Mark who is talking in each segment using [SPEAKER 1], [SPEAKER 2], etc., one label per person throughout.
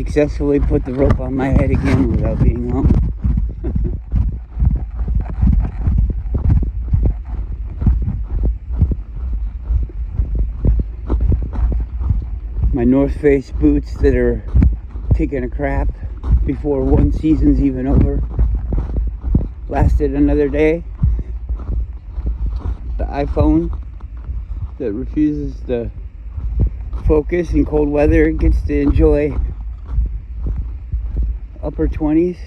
[SPEAKER 1] successfully put the rope on my head again without being home. My North Face boots that are taking a crap before one season's even over lasted another day. The iPhone that refuses to focus in cold weather gets to enjoy upper 20s.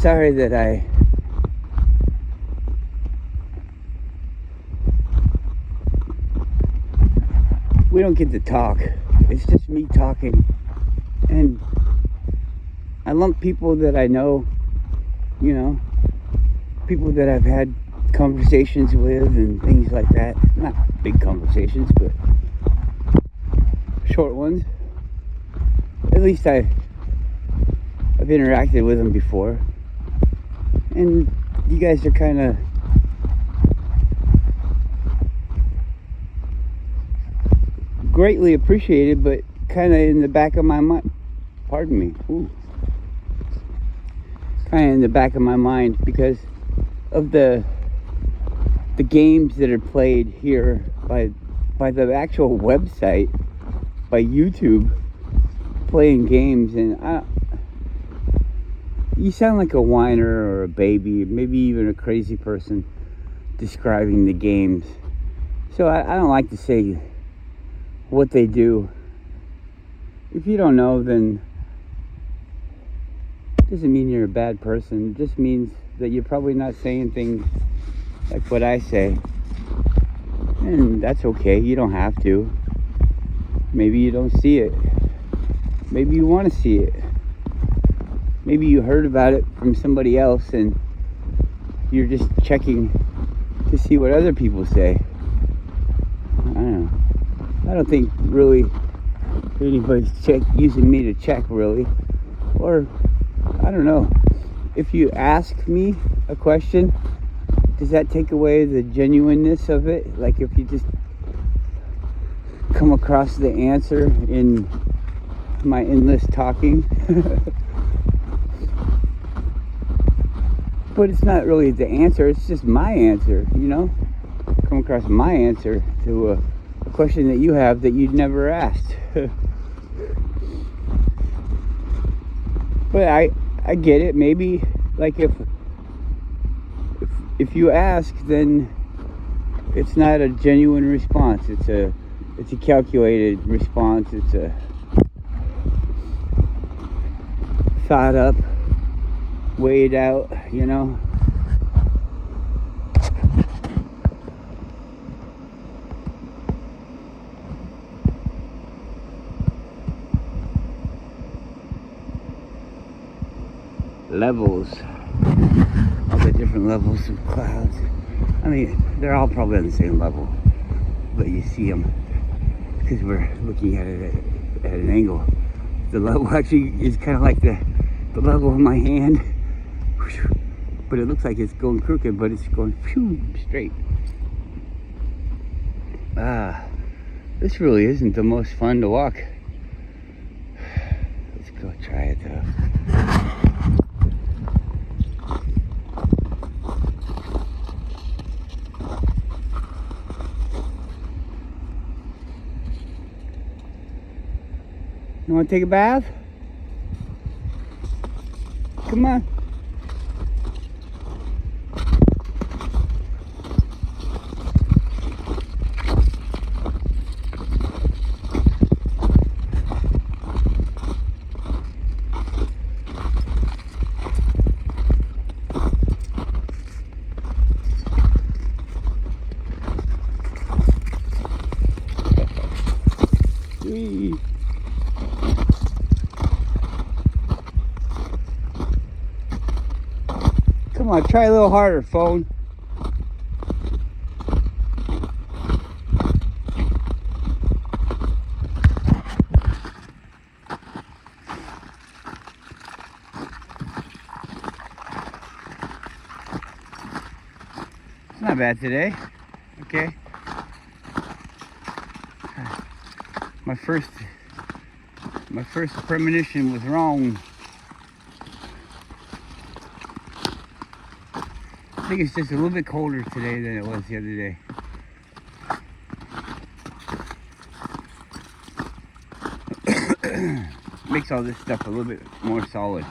[SPEAKER 1] Sorry that we don't get to talk. It's just me talking, and I lump people that I know, people that I've had conversations with and things like that. Not big conversations, but short ones. At least I've interacted with them before. And you guys are kind of greatly appreciated, but kind of in the back of my mind. Pardon me. Ooh. Kind of in the back of my mind because of the games that are played here by the actual website, by YouTube, playing games, and you sound like a whiner or a baby, maybe even a crazy person describing the games. So I don't like to say what they do. If you don't know, then it doesn't mean you're a bad person. It just means that you're probably not saying things like what I say. And that's okay. You don't have to. Maybe you don't see it. Maybe you want to see it. Maybe you heard about it from somebody else and you're just checking to see what other people say. I don't know. I don't think really anybody's using me to check, really. Or, I don't know. If you ask me a question, does that take away the genuineness of it? Like if you just come across the answer in my endless talking? But it's not really the answer, it's just my answer, come across my answer to a question that you have that you'd never asked. But I get it. Maybe like if you ask, then it's not a genuine response. It's a calculated response. It's a thought up, weighed out, levels, all the different levels of clouds. I mean, they're all probably on the same level, but you see them because we're looking at it at an angle. The level actually is kind of like the level of my hand, but it looks like it's going crooked, but it's going straight. This really isn't the most fun to walk. Let's go try it though. You want to take a bath? Come on. Come on, try a little harder, phone. It's not bad today. Okay. My first premonition was wrong. I think it's just a little bit colder today than it was the other day. Makes all this stuff a little bit more solid.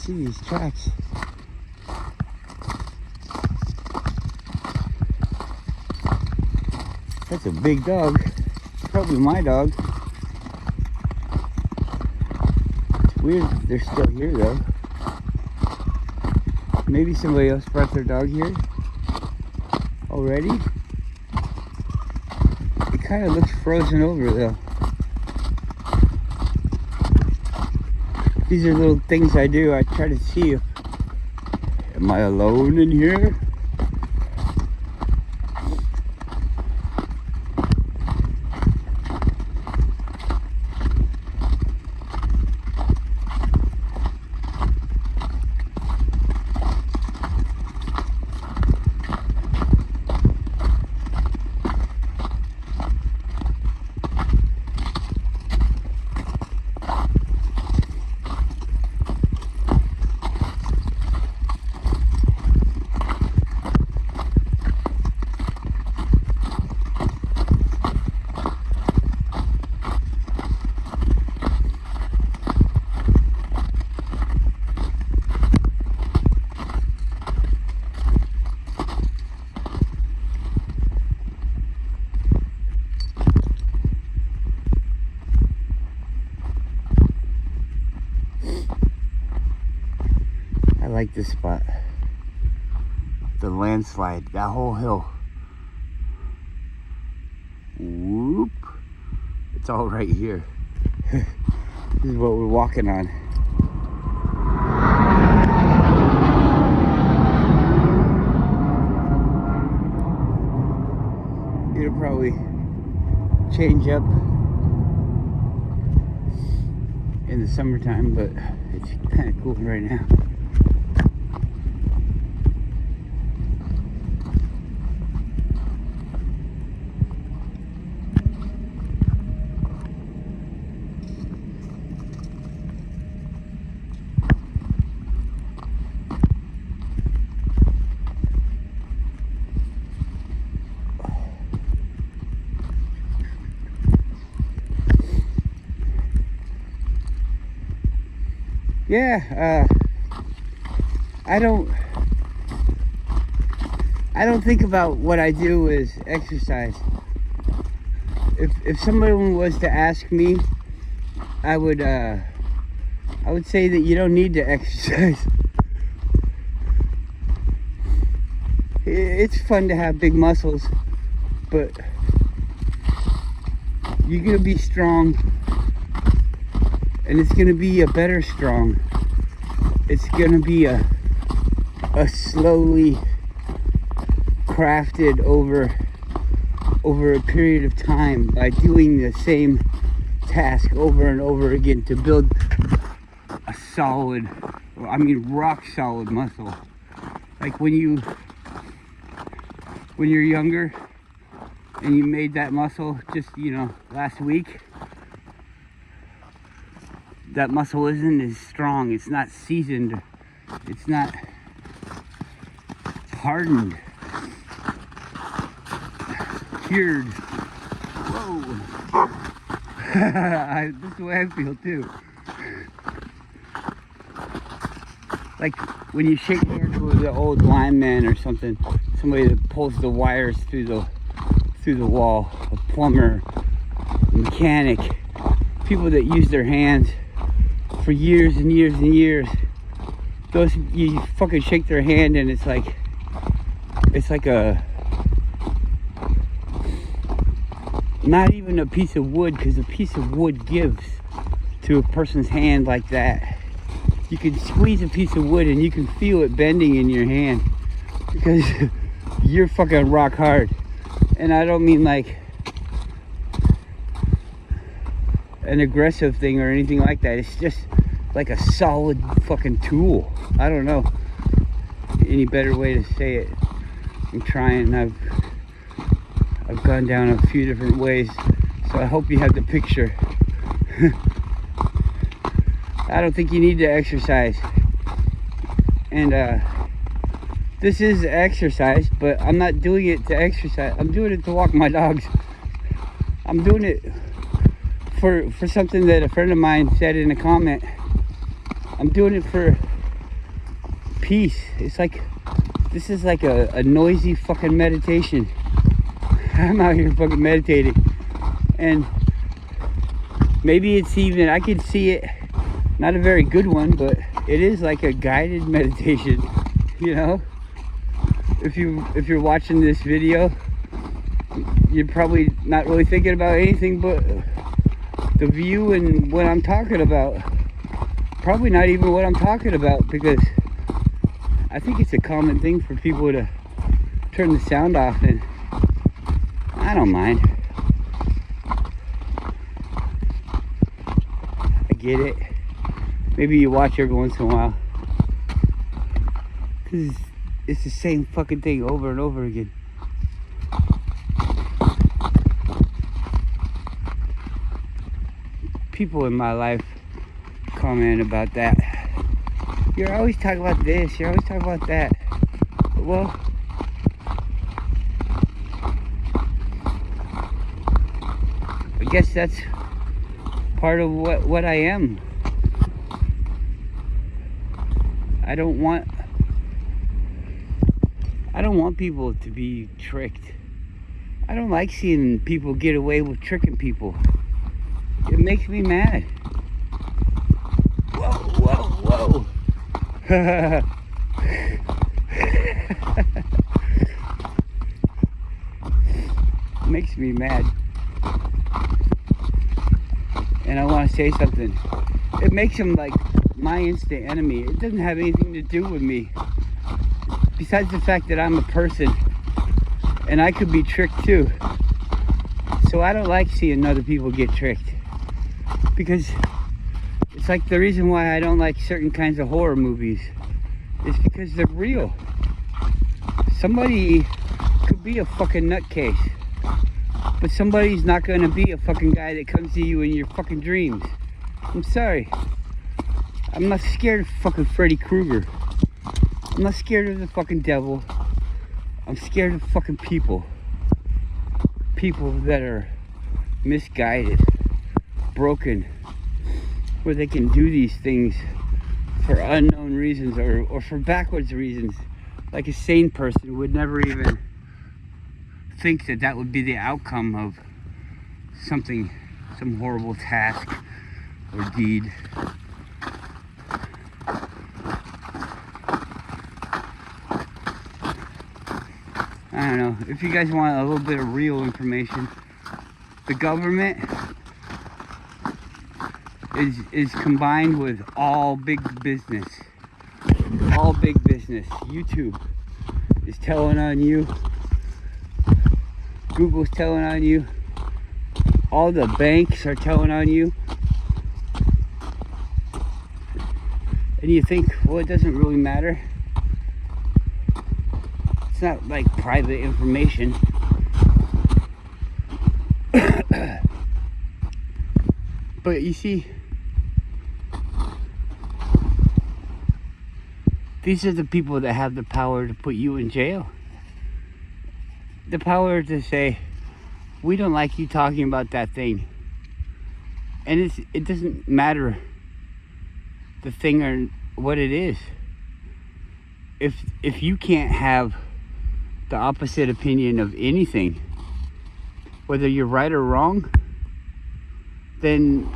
[SPEAKER 1] See these tracks. That's a big dog. Probably my dog. It's weird that they're still here though. Maybe somebody else brought their dog here already. It kind of looks frozen over though. These are little things I do. I try to see if, am I alone in here? I like this spot. The landslide, that whole hill. Whoop. It's all right here. This is what we're walking on. It'll probably change up in the summertime, but it's kind of cool right now. Yeah, I don't think about what I do as exercise. If somebody was to ask me, I would say that you don't need to exercise. It's fun to have big muscles, but you're gonna be strong. And it's gonna be a better strong. It's gonna be a slowly crafted over a period of time by doing the same task over and over again to build a solid, rock solid muscle. Like when you're younger and you made that muscle just, last week, that muscle isn't as strong. It's not seasoned. It's not hardened. Cured. Whoa. This is the way I feel too. Like when you shake hands with the old lineman or something, somebody that pulls the wires through the wall, a plumber, a mechanic, people that use their hands for years and years and years. Those, you fucking shake their hand and it's like it's like not even a piece of wood, because a piece of wood gives to a person's hand like that. You can squeeze a piece of wood and you can feel it bending in your hand because you're fucking rock hard. And I don't mean like an aggressive thing or anything like that. It's just like a solid fucking tool. I don't know any better way to say it. I'm trying. I've gone down a few different ways, so I hope you have the picture. I don't think you need to exercise, and this is exercise, but I'm not doing it to exercise. I'm doing it to walk my dogs. I'm doing it for something that a friend of mine said in a comment. I'm doing it for peace. It's like, this is like a noisy fucking meditation. I'm out here fucking meditating, and maybe it's even, I could see it, not a very good one, but it is like a guided meditation, you know? If you're watching this video, you're probably not really thinking about anything but the view and what I'm talking about. Probably not even what I'm talking about, because I think it's a common thing for people to turn the sound off, and I don't mind. I get it. Maybe you watch every once in a while, because it's the same fucking thing over and over again. People in my life comment about that. You're always talking about this, you're always talking about that. Well, I guess that's part of what I am. I don't want people to be tricked. I don't like seeing people get away with tricking people. It makes me mad. Whoa. Makes me mad. And I want to say something. It makes him like my instant enemy. It doesn't have anything to do with me. Besides the fact that I'm a person and I could be tricked too. So I don't like seeing other people get tricked, because it's like the reason why I don't like certain kinds of horror movies is because they're real. Somebody could be a fucking nutcase, but somebody's not gonna be a fucking guy that comes to you in your fucking dreams. I'm sorry. I'm not scared of fucking Freddy Krueger. I'm not scared of the fucking devil. I'm scared of fucking people. People that are misguided, broken, where they can do these things for unknown reasons or for backwards reasons. Like a sane person would never even think that would be the outcome of something, some horrible task or deed. I don't know. If you guys want a little bit of real information, the government is combined with all big business. All big business. YouTube is telling on you. Google's telling on you. All the banks are telling on you. And you think, well, it doesn't really matter. It's not like private information. But you see, these are the people that have the power to put you in jail. The power to say, we don't like you talking about that thing. And it doesn't matter the thing or what it is. If you can't have the opposite opinion of anything, whether you're right or wrong, then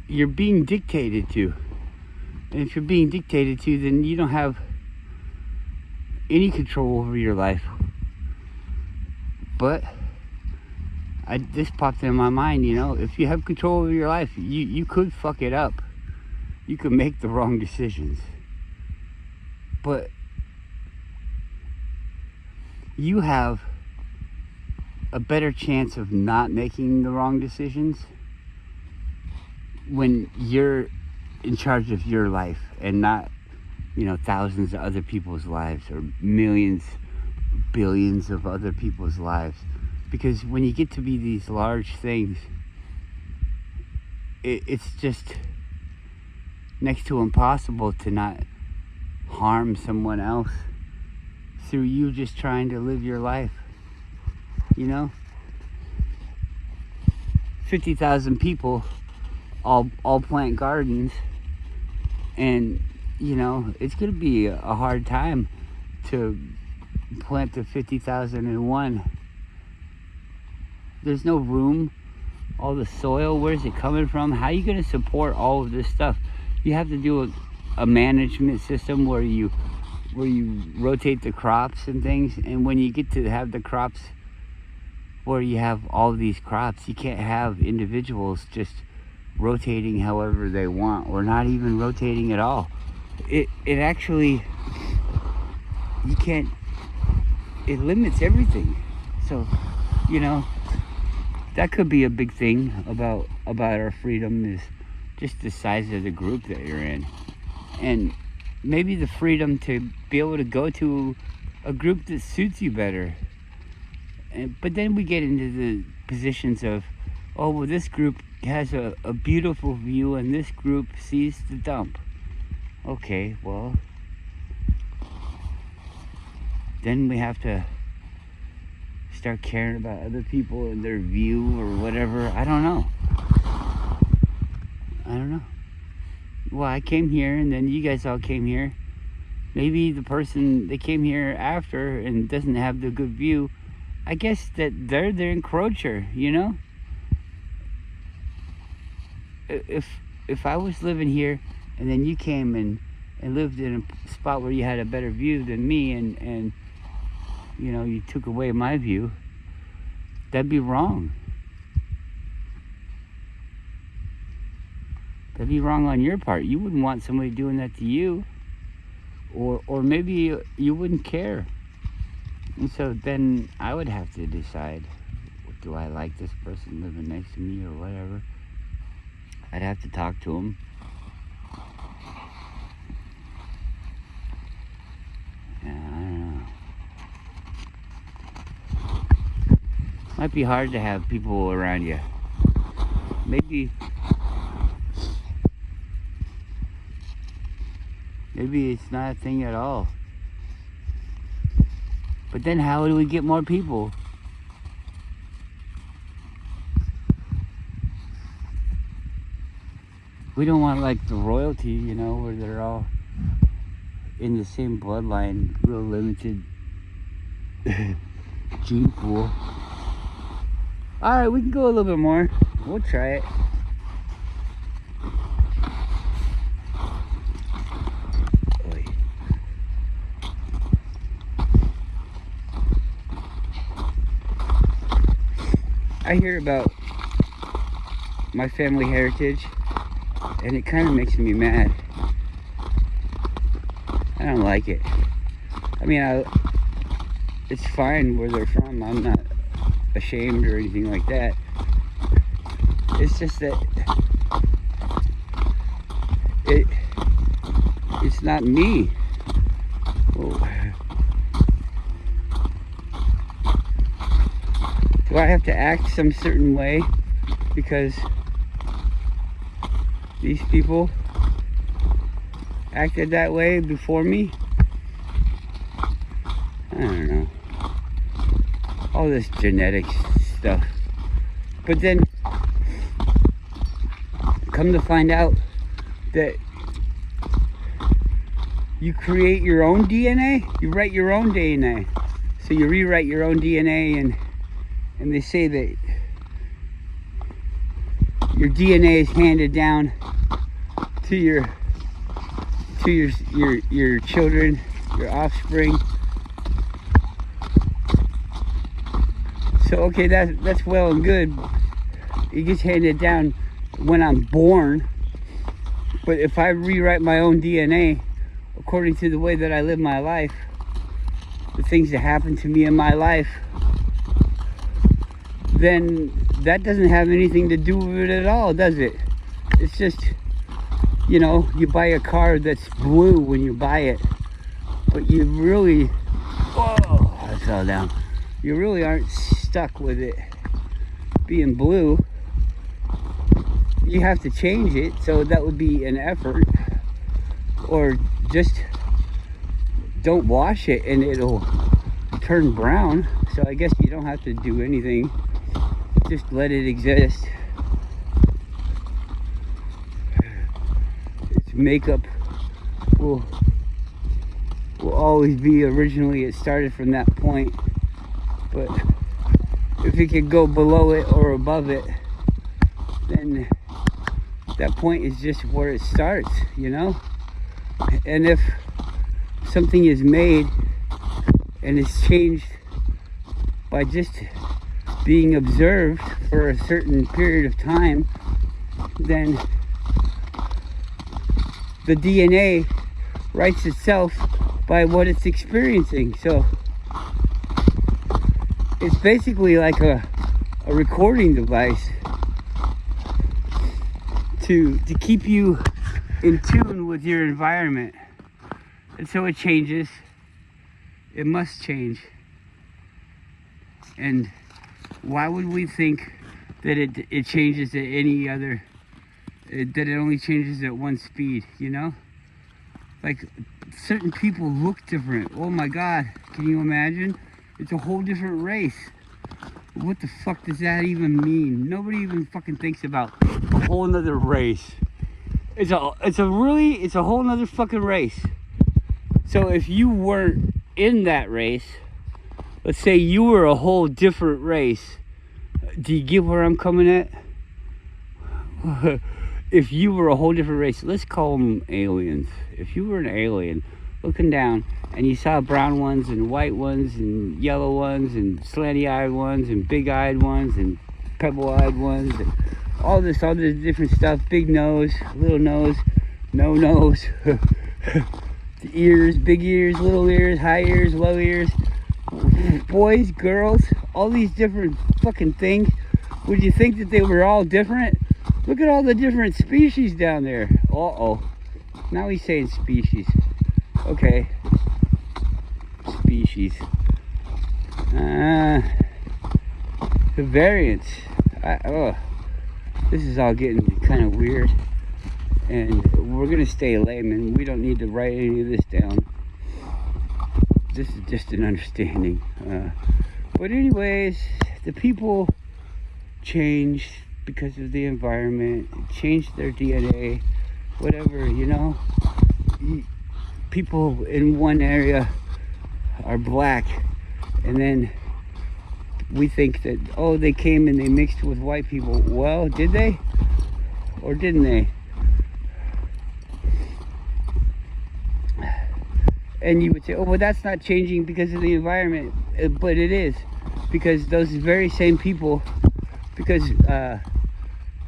[SPEAKER 1] you're being dictated to. And if you're being dictated to, then you don't have any control over your life. But this popped in my mind, if you have control over your life, you could fuck it up. You could make the wrong decisions. But you have a better chance of not making the wrong decisions when you're in charge of your life and not, thousands of other people's lives or millions, billions of other people's lives. Because when you get to be these large things, it's just next to impossible to not harm someone else through you just trying to live your life. 50,000 people all plant gardens, and it's gonna be a hard time to plant the 50,001. There's no room. All the soil, where's it coming from? How are you gonna support all of this stuff? You have to do a management system where you rotate the crops and things, and when you get to have the crops where you have all these crops, you can't have individuals just rotating however they want, or not even rotating at all. It actually, you can't, it limits everything. So, that could be a big thing about our freedom, is just the size of the group that you're in. And maybe the freedom to be able to go to a group that suits you better. But then we get into the positions of, oh, well, this group has a beautiful view and this group sees the dump. Okay, well, then we have to start caring about other people and their view or whatever. I don't know. Well, I came here and then you guys all came here. Maybe the person that came here after and doesn't have the good view, I guess that they're the encroacher, If I was living here and then you came and lived in a spot where you had a better view than me, and you took away my view, that'd be wrong. That'd be wrong on your part. You wouldn't want somebody doing that to you, or maybe you wouldn't care. And so then I would have to decide, do I like this person living next to me or whatever? I'd have to talk to him. Yeah, I don't know. Might be hard to have people around you. Maybe it's not a thing at all. But then how do we get more people? We don't want like the royalty, where they're all in the same bloodline, real limited gene pool. Alright, we can go a little bit more. We'll try it. I hear about my family heritage, and it kind of makes me mad. I don't like it. I mean, it's fine where they're from. I'm not ashamed or anything like that. It's just that it's not me. Whoa. Do I have to act some certain way because these people acted that way before me? I don't know. All this genetic stuff. But then, come to find out that you create your own DNA? You write your own DNA. So you rewrite your own DNA, and they say that your DNA is handed down to your children, your offspring, So okay, that's well and good. It gets handed down when I'm born. But if I rewrite my own DNA according to the way that I live my life, the things that happen to me in my life, then that doesn't have anything to do with it at all, does it? It's just, you know, you buy a car that's blue when you buy it, but you really, whoa, I fell down. You really aren't stuck with it being blue. You have to change it, so that would be an effort. Or just don't wash it and it'll turn brown. So I guess you don't have to do anything. Just let it exist. Its makeup will always be originally, it started from that point. But if it could go below it or above it, then that point is just where it starts, you know? And if something is made and is changed by just being observed for a certain period of time, then the DNA writes itself by what it's experiencing. So it's basically like a recording device to keep you in tune with your environment. And so it changes. It must change. And why would we think that it changes at any other, that it only changes at one speed, you know? Like, certain people look different. Oh my God, can you imagine? It's a whole different race. What the fuck does that even mean? Nobody even fucking thinks about a whole nother race. It's a whole nother fucking race. So if you weren't in that race, let's say you were a whole different race. Do you get where I'm coming at? If you were a whole different race, let's call them aliens. If you were an alien looking down and you saw brown ones and white ones and yellow ones and slanty-eyed ones and big-eyed ones and pebble-eyed ones and all this different stuff, big nose, little nose, no nose, the ears, big ears, little ears, high ears, low ears, boys, girls, all these different fucking things. Would you think that they were all different? Look at all the different species down there. Uh-oh. Now he's saying species. Okay. Species. The variants. This is all getting kind of weird. And we're going to stay layman. We don't need to write any of this down. This is just an understanding. But anyways, the people change because of the environment, change their DNA, whatever, you know. People in one area are black, and then we think that, oh, they came and they mixed with white people. Well, did they? Or didn't they? And you would say, oh, well, that's not changing because of the environment. But it is, because those very same people, because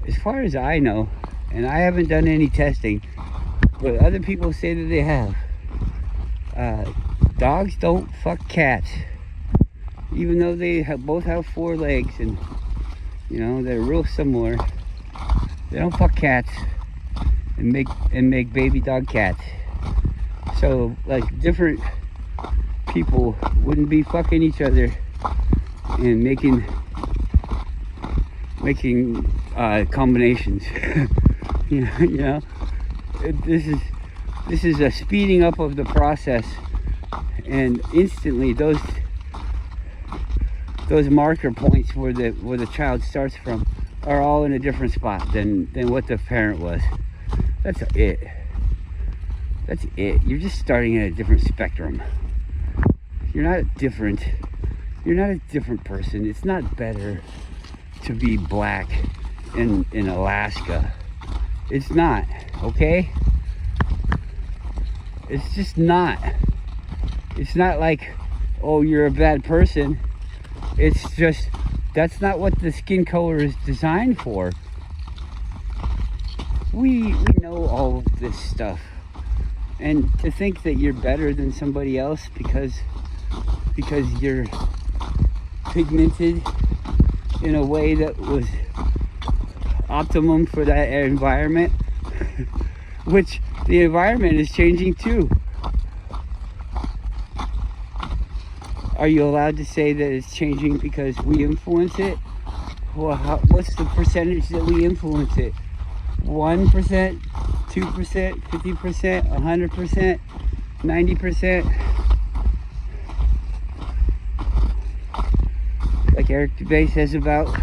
[SPEAKER 1] as far as I know, and I haven't done any testing, but other people say that they have, dogs don't fuck cats, even though they both have 4 legs and, you know, they're real similar. They don't fuck cats and make baby dog cats. So, like, different people wouldn't be fucking each other and making combinations. you know, this is a speeding up of the process, and instantly those marker points where the child starts from are all in a different spot than what the parent was. That's it. That's it. You're just starting at a different spectrum. You're not different. You're not a different person. It's not better to be black in Alaska. It's not, okay? It's just not. It's not like, oh, you're a bad person. It's just That's not what the skin color is designed for. We know all of this stuff. And to think that you're better than somebody else because you're pigmented in a way that was optimum for that environment, which the environment is changing too. Are you allowed to say that it's changing because we influence it? Well, what's the percentage that we influence it? 1%, 2%, 50%, 100%, 90%? Like Eric Dubay says about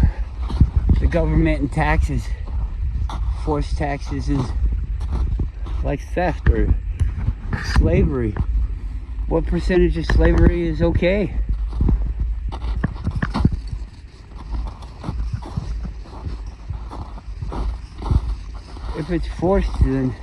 [SPEAKER 1] the government and taxes. Forced taxes is like theft or slavery. What percentage of slavery is okay? If it's forced, then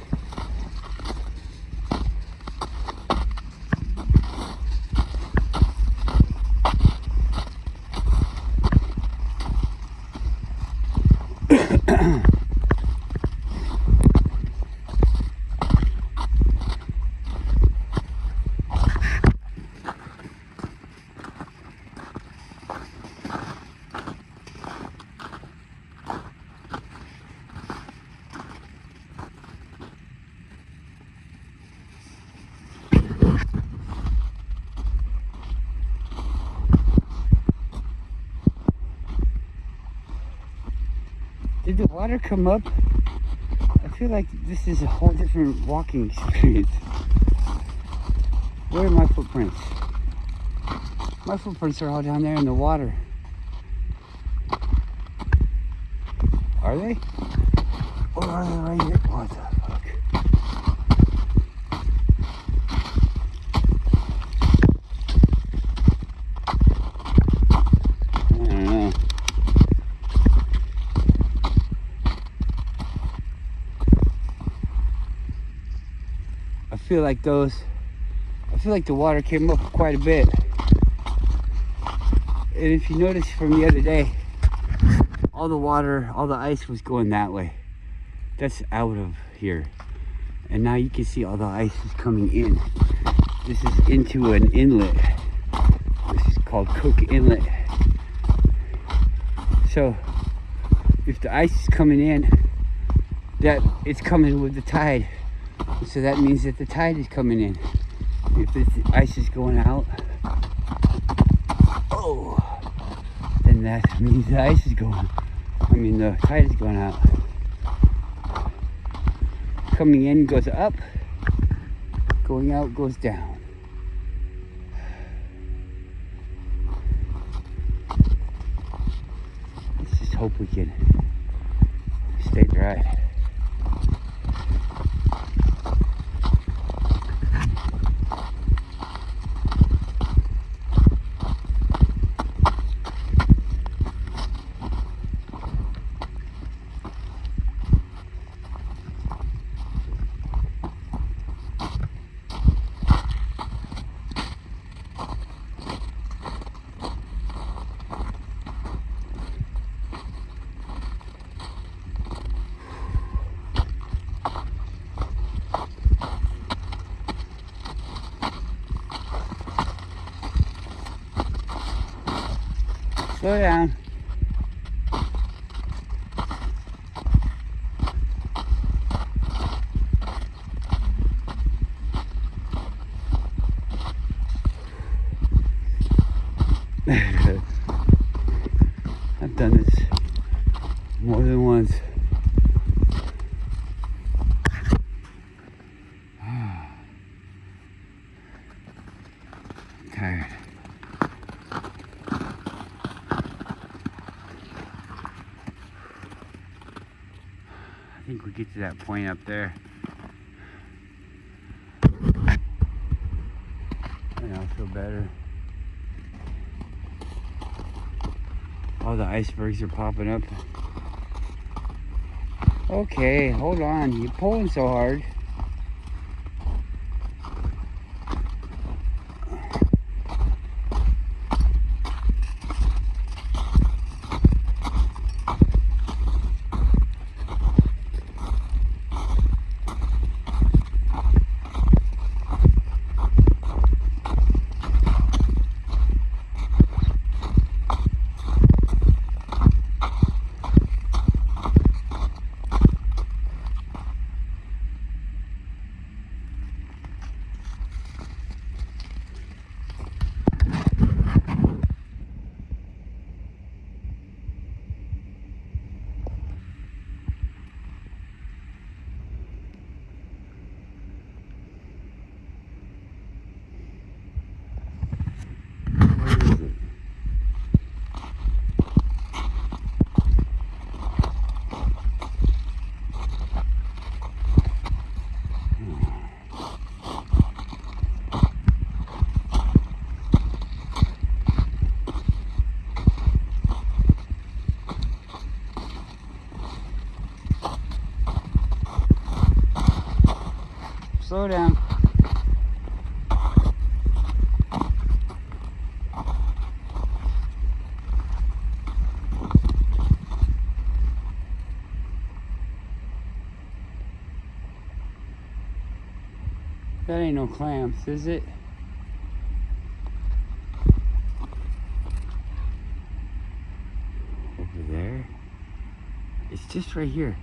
[SPEAKER 1] did the water come up? I feel like this is a whole different walking experience. Where are my footprints? My footprints are all down there in the water. Are they? Or are they right here? What the fuck? I don't know. I feel like the water came up quite a bit. And if you notice from the other day, all the ice was going that way. That's out of here. And now you can see all the ice is coming in. This is into an inlet. This is called Cook Inlet. So, if the ice is coming in, that it's coming with the tide. So that means that the tide is coming in. If the ice is going out, then that means the ice is going. The tide is going out. Coming in goes up, going out goes down. Let's just hope we can stay dry. Slow down. I've done this more than once. I'm tired. I think we get to that point up there. And I'll feel better. All the icebergs are popping up. Okay, hold on. You're pulling so hard. Slow down. That ain't no clamps, is it? Over there? It's just right here.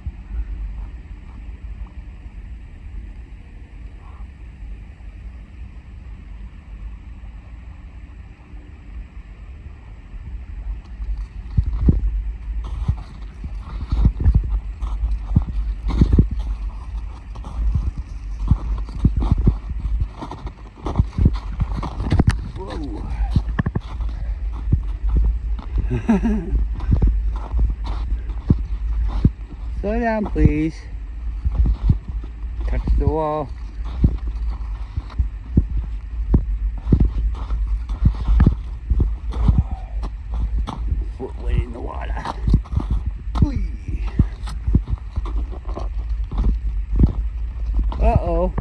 [SPEAKER 1] Slow down, please. Touch the wall. Foot went in the water. Whee. Uh-oh.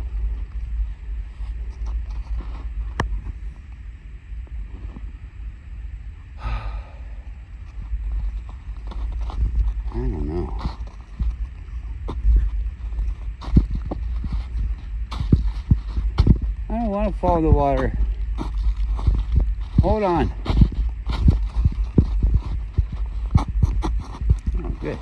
[SPEAKER 1] I don't know. I don't want to fall in the water. Hold on. Oh, good.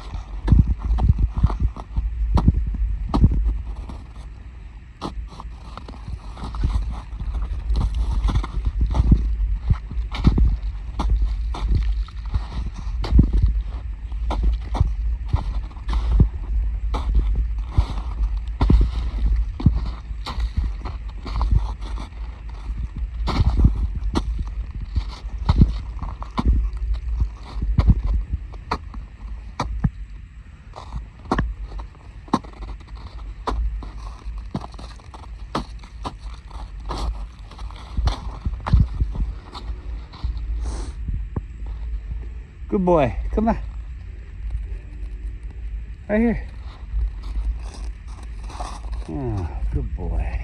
[SPEAKER 1] Good boy. Come on. Right here. Oh, good boy.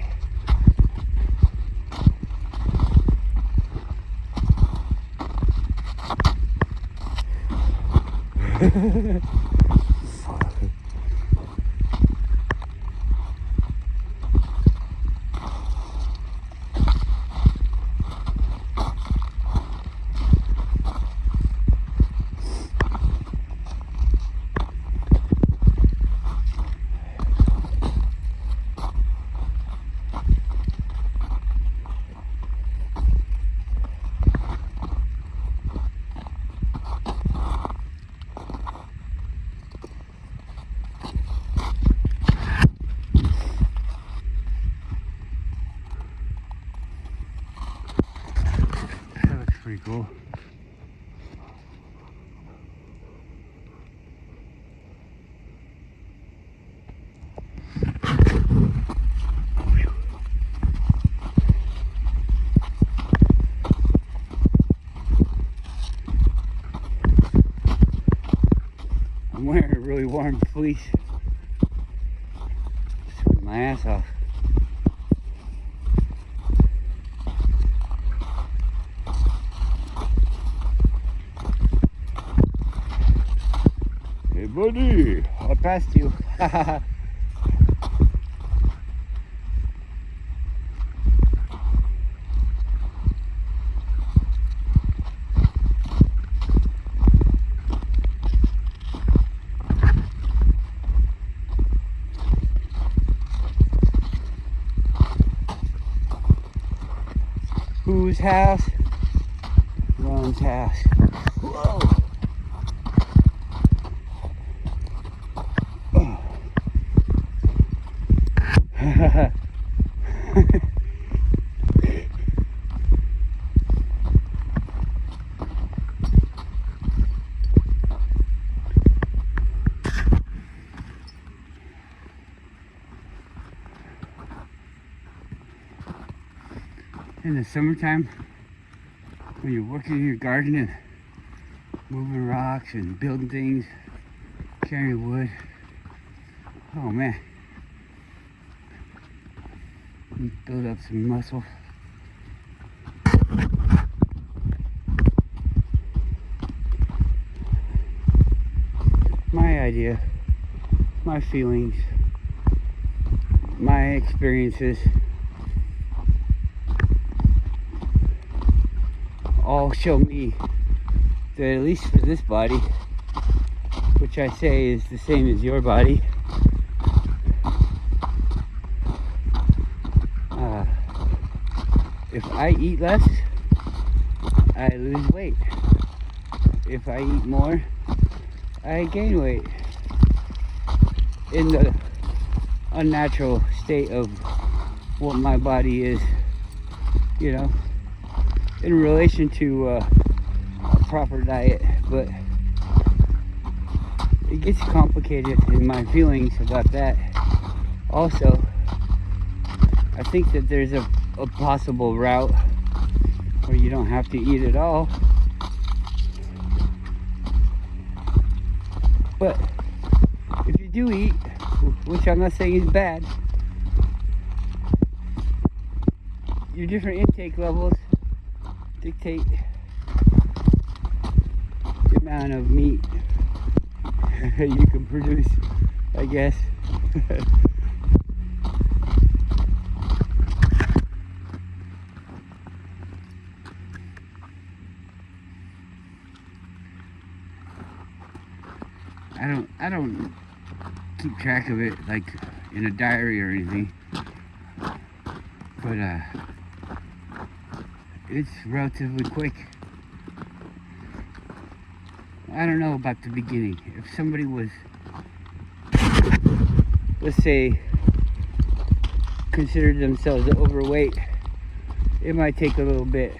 [SPEAKER 1] That looks pretty cool. I'm wearing a really warm fleece. Sweating my ass off. Hey buddy, I passed you. Whose house? Ron's house. Whoa. In the summertime, when you're working in your garden and moving rocks and building things, carrying wood, oh man, build up some muscle. My idea, my feelings, my experiences all show me that, at least for this body, which I say is the same as your body, if I eat less, I lose weight. If I eat more, I gain weight. In the unnatural state of what my body is, you know, in relation to a proper diet. But it gets complicated in my feelings about that. Also, I think that there's a possible route where you don't have to eat at all. But if you do eat, which I'm not saying is bad, your different intake levels dictate the amount of meat you can produce, I guess. I don't keep track of it like in a diary or anything, but it's relatively quick. I don't know about the beginning. If somebody was, let's say, considered themselves overweight, it might take a little bit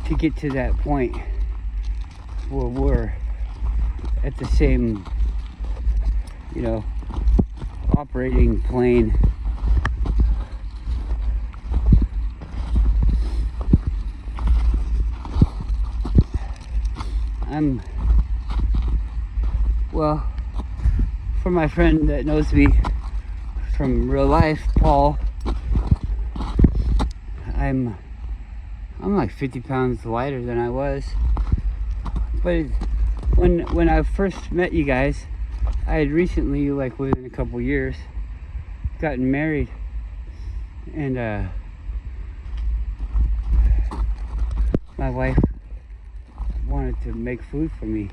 [SPEAKER 1] to get to that point where we're at the same, you know, operating plane. Well, for my friend that knows me from real life, Paul, I'm like 50 pounds lighter than I was. But when I first met you guys, I had recently, like within a couple years, gotten married, and my wife wanted to make food for me,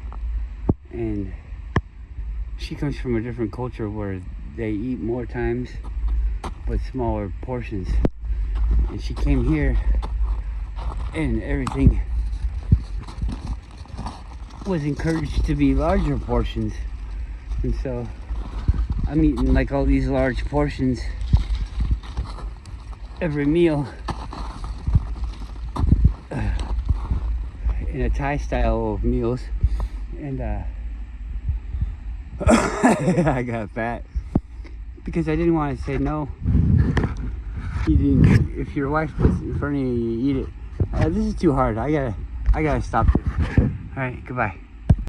[SPEAKER 1] and she comes from a different culture where they eat more times but smaller portions, and she came here and everything was encouraged to be larger portions, and so I'm eating like all these large portions every meal in a Thai style of meals, and I got fat because I didn't want to say no. If your wife puts it in front of you, you eat it. This is too hard. I gotta stop this. All right, goodbye.